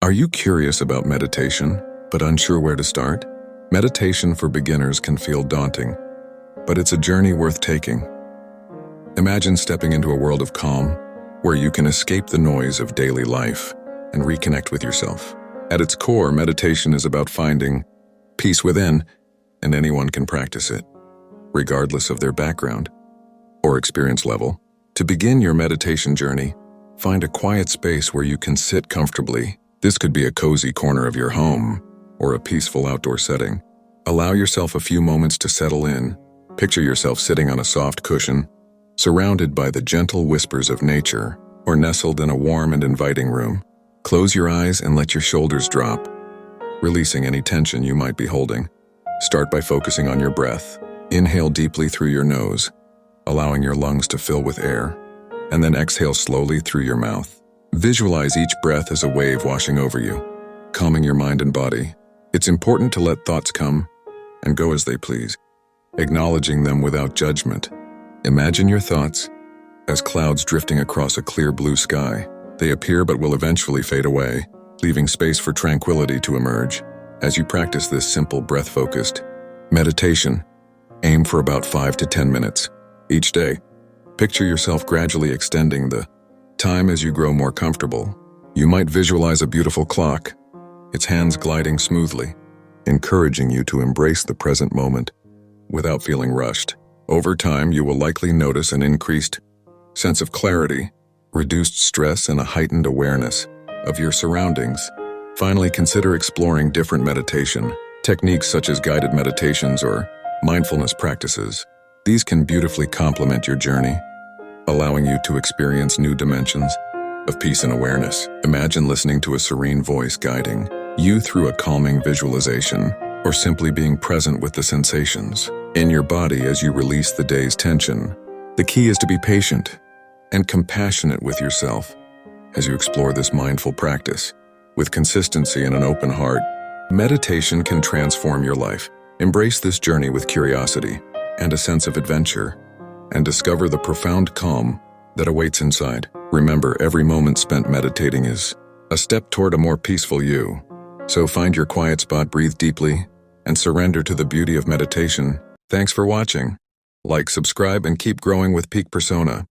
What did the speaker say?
Are you curious about meditation, but unsure where to start? Meditation for beginners can feel daunting, but it's a journey worth taking. Imagine stepping into a world of calm, where you can escape the noise of daily life and reconnect with yourself. At its core, meditation is about finding peace within, and anyone can practice it, regardless of their background or experience level. To begin your meditation journey, find a quiet space where you can sit comfortably. This could be a cozy corner of your home or a peaceful outdoor setting. Allow yourself a few moments to settle in. Picture yourself sitting on a soft cushion, surrounded by the gentle whispers of nature, or nestled in a warm and inviting room. Close your eyes and let your shoulders drop, releasing any tension you might be holding. Start by focusing on your breath. Inhale deeply through your nose, allowing your lungs to fill with air, and then exhale slowly through your mouth. Visualize each breath as a wave washing over you, calming your mind and body. It's important to let thoughts come and go as they please, acknowledging them without judgment. Imagine your thoughts as clouds drifting across a clear blue sky. They appear but will eventually fade away, leaving space for tranquility to emerge. As you practice this simple breath-focused meditation, aim for about 5 to 10 minutes each day. Picture yourself gradually extending the time as you grow more comfortable. You might visualize a beautiful clock, its hands gliding smoothly, encouraging you to embrace the present moment without feeling rushed. Over time, you will likely notice an increased sense of clarity, reduced stress, and a heightened awareness of your surroundings. Finally, consider exploring different meditation techniques such as guided meditations or mindfulness practices. These can beautifully complement your journey, allowing you to experience new dimensions of peace and awareness. Imagine listening to a serene voice guiding you through a calming visualization, or simply being present with the sensations in your body as you release the day's tension. The key is to be patient and compassionate with yourself as you explore this mindful practice. With consistency and an open heart, meditation can transform your life. Embrace this journey with curiosity and a sense of adventure, and discover the profound calm that awaits inside. Remember, every moment spent meditating is a step toward a more peaceful you. So find your quiet spot, breathe deeply, and surrender to the beauty of meditation. Thanks for watching. Like, subscribe, and keep growing with Peak Persona.